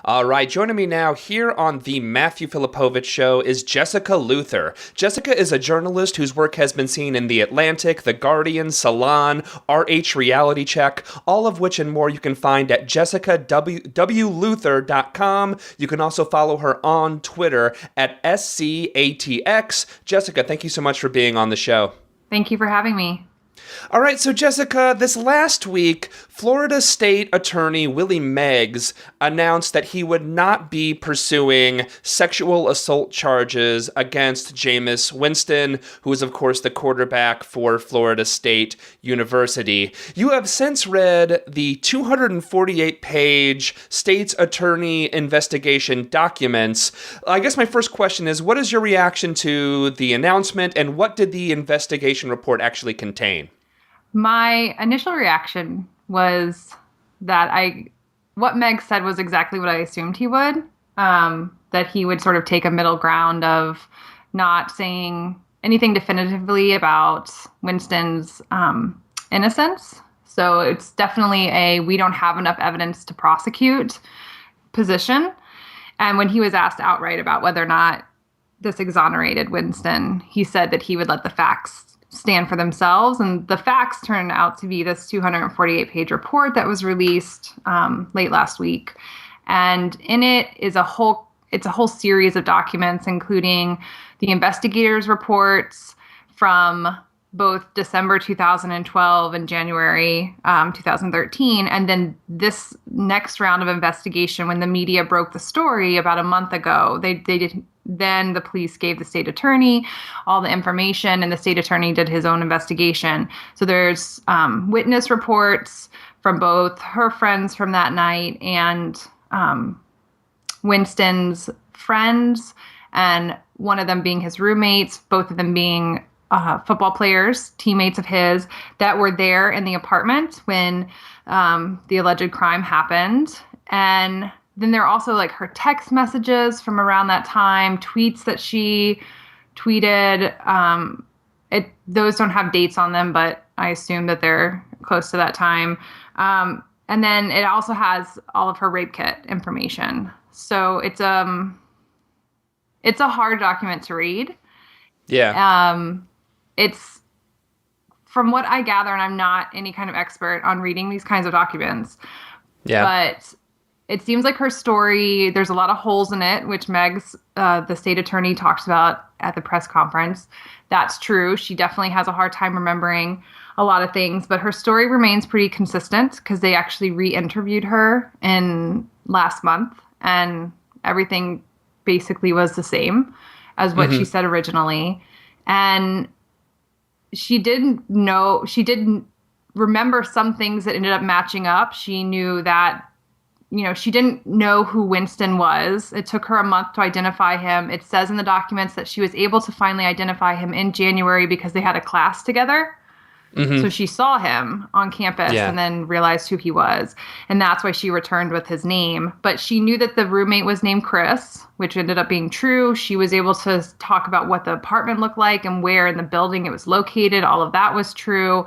All right, joining me now here on the Matthew Filipowicz Show is Jessica Luther. Jessica is a journalist whose work has been seen in The Atlantic, The Guardian, Salon, RH Reality Check, all of which and more you can find at jessicawluther.com. You can also follow her on Twitter at SCATX. Jessica, thank you so much for being on the show. Thank you for having me. All right, so Jessica, this last week, Florida State Attorney Willie Meggs announced that he would not be pursuing sexual assault charges against Jameis Winston, who is, of course, the quarterback for Florida State University. You have since read the 248-page state's attorney investigation documents. I guess my first question is, what is your reaction to the announcement, and what did the investigation report actually contain? My initial reaction was that what Meg said was exactly what I assumed he would, that he would sort of take a middle ground of not saying anything definitively about Winston's innocence. So it's definitely we don't have enough evidence to prosecute position. And when he was asked outright about whether or not this exonerated Winston, he said that he would let the facts stand for themselves. And the facts turned out to be this 248-page report that was released late last week. And in it is a whole series of documents, including the investigators' reports from both December 2012 and January 2013. And then this next round of investigation, when the media broke the story about a month ago, then the police gave the state attorney all the information, and the state attorney did his own investigation. So there's witness reports from both her friends from that night and Winston's friends, and one of them being his roommates, both of them being football players, teammates of his, that were there in the apartment when the alleged crime happened. And then there are also like her text messages from around that time, tweets that she tweeted. Those don't have dates on them, but I assume that they're close to that time. And then it also has all of her rape kit information. So it's a hard document to read. Yeah. It's, from what I gather, and I'm not any kind of expert on reading these kinds of documents. Yeah. But it seems like her story, there's a lot of holes in it, which Meg's, the state attorney, talks about at the press conference. That's true. She definitely has a hard time remembering a lot of things, but her story remains pretty consistent because they actually re-interviewed her in last month, and everything basically was the same as what she said originally. And she didn't remember some things that ended up matching up. She knew that, she didn't know who Winston was. It took her a month to identify him. It says in the documents that she was able to finally identify him in January because they had a class together. Mm-hmm. So she saw him on campus and then realized who he was. And that's why she returned with his name. But she knew that the roommate was named Chris, which ended up being true. She was able to talk about what the apartment looked like and where in the building it was located. All of that was true.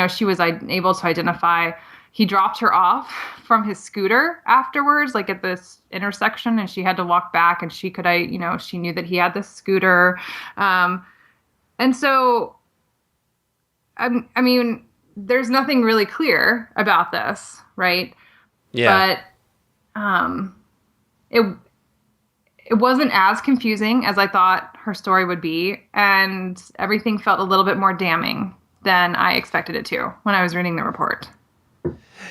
She was able to identify. He dropped her off from his scooter afterwards, like at this intersection, and she had to walk back, and she knew that he had this scooter. And so, I mean, there's nothing really clear about this, right? Yeah. But it wasn't as confusing as I thought her story would be, and everything felt a little bit more damning than I expected it to when I was reading the report.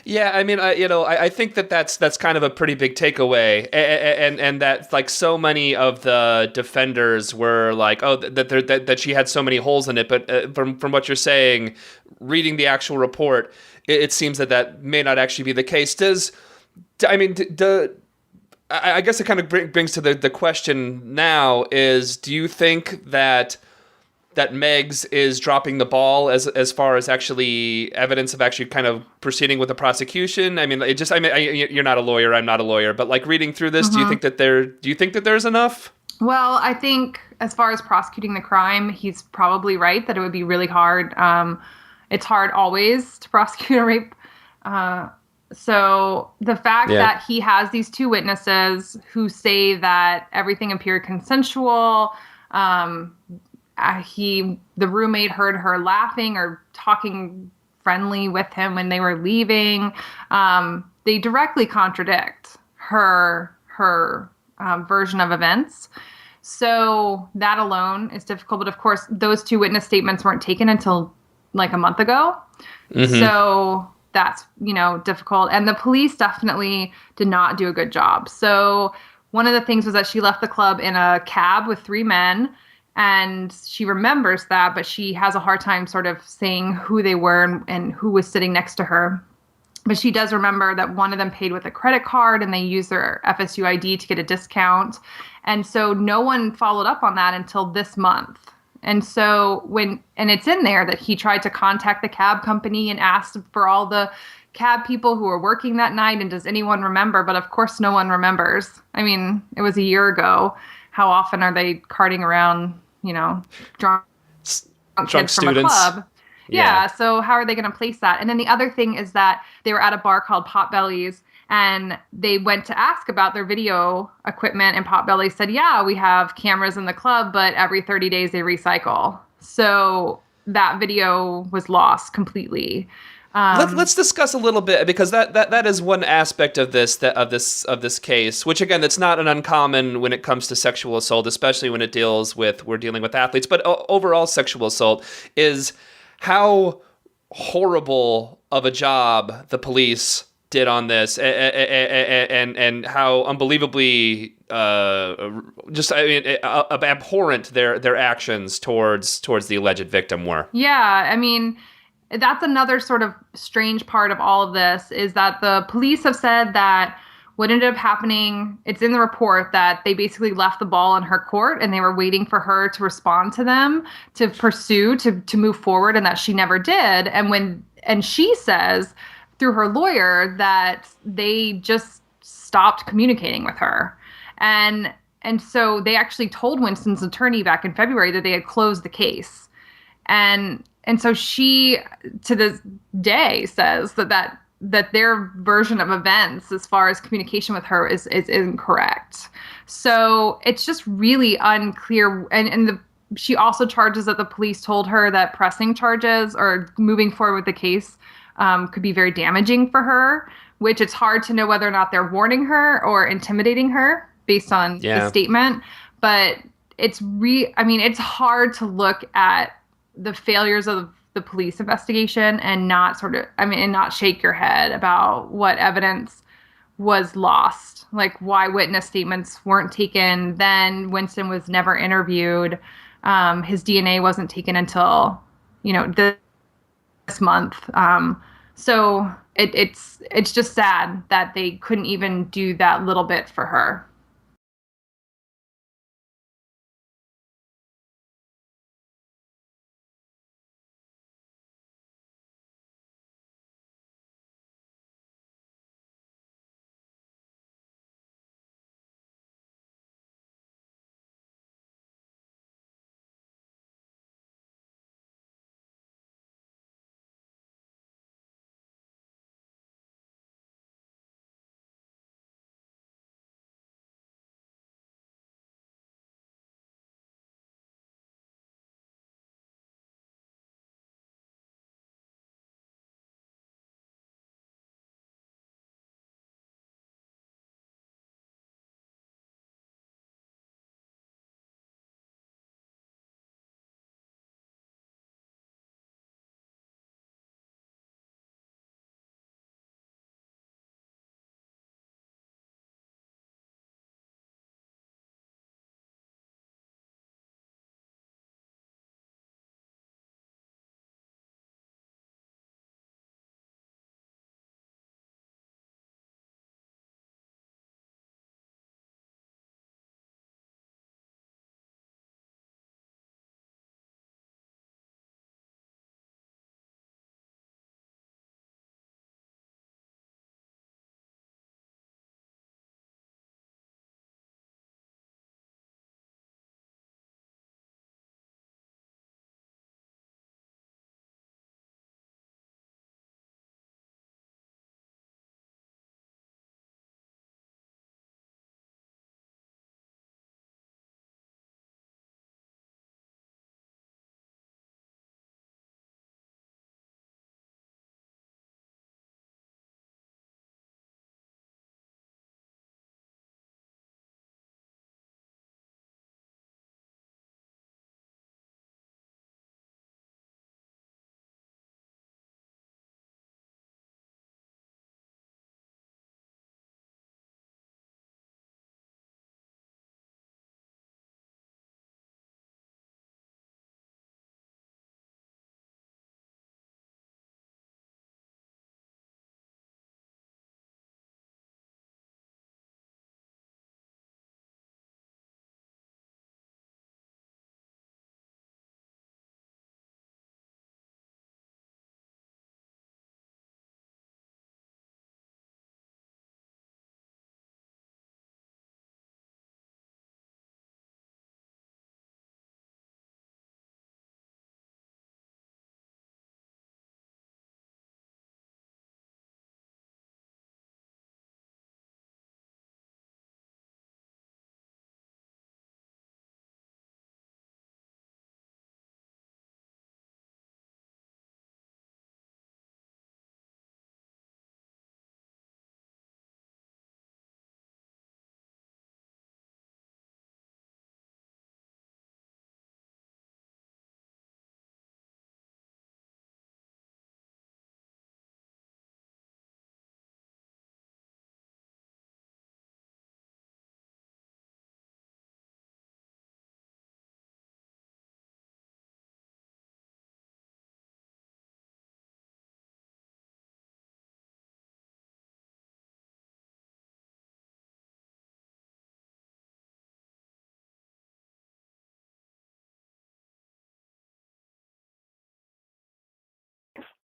Yeah, I mean, I think that's kind of a pretty big takeaway, and that like so many of the defenders were like, oh, that she had so many holes in it. But from what you're saying, reading the actual report, it seems that may not actually be the case. I guess it kind of brings to the question now is, do you think that Meggs is dropping the ball as far as actually evidence of actually kind of proceeding with the prosecution? I mean, you're not a lawyer, I'm not a lawyer, but like reading through this, do you think that there's enough? Well, I think as far as prosecuting the crime, he's probably right that it would be really hard. It's hard always to prosecute a rape So the fact Yeah. that he has these two witnesses who say that everything appeared consensual, um, the roommate heard her laughing or talking friendly with him when they were leaving. They directly contradict her version of events. So that alone is difficult. But of course, those two witness statements weren't taken until like a month ago. So that's, difficult. And the police definitely did not do a good job. So one of the things was that she left the club in a cab with three men. And she remembers that, but she has a hard time sort of saying who they were and who was sitting next to her. But she does remember that one of them paid with a credit card and they used their FSU ID to get a discount. And so no one followed up on that until this month. And so and it's in there that he tried to contact the cab company and asked for all the cab people who were working that night. And does anyone remember? But of course, no one remembers. I mean, it was a year ago. How often are they carting around, drunk kids from a club? Yeah. So how are they going to place that? And then the other thing is that they were at a bar called Potbelly's and they went to ask about their video equipment and Potbelly said, yeah, we have cameras in the club, but every 30 days they recycle. So that video was lost completely. Let's discuss a little bit because that is one aspect of this case, which again, that's not an uncommon when it comes to sexual assault, especially when we're dealing with athletes. But overall, sexual assault is how horrible of a job the police did on this, and how unbelievably abhorrent their actions towards the alleged victim were. Yeah, I mean. That's another sort of strange part of all of this is that the police have said that what ended up happening, it's in the report that they basically left the ball in her court and they were waiting for her to respond to them, to pursue, to move forward, and that she never did. And she says through her lawyer that they just stopped communicating with her. And so they actually told Winston's attorney back in February that they had closed the case. And so she, to this day, says that their version of events, as far as communication with her, is incorrect. So it's just really unclear. And she also charges that the police told her that pressing charges or moving forward with the case could be very damaging for her, which it's hard to know whether or not they're warning her or intimidating her based on the statement. But it's hard to look at the failures of the police investigation and not shake your head about what evidence was lost, like why witness statements weren't taken. Then Winston was never interviewed. His DNA wasn't taken until, this month. So it's just sad that they couldn't even do that little bit for her.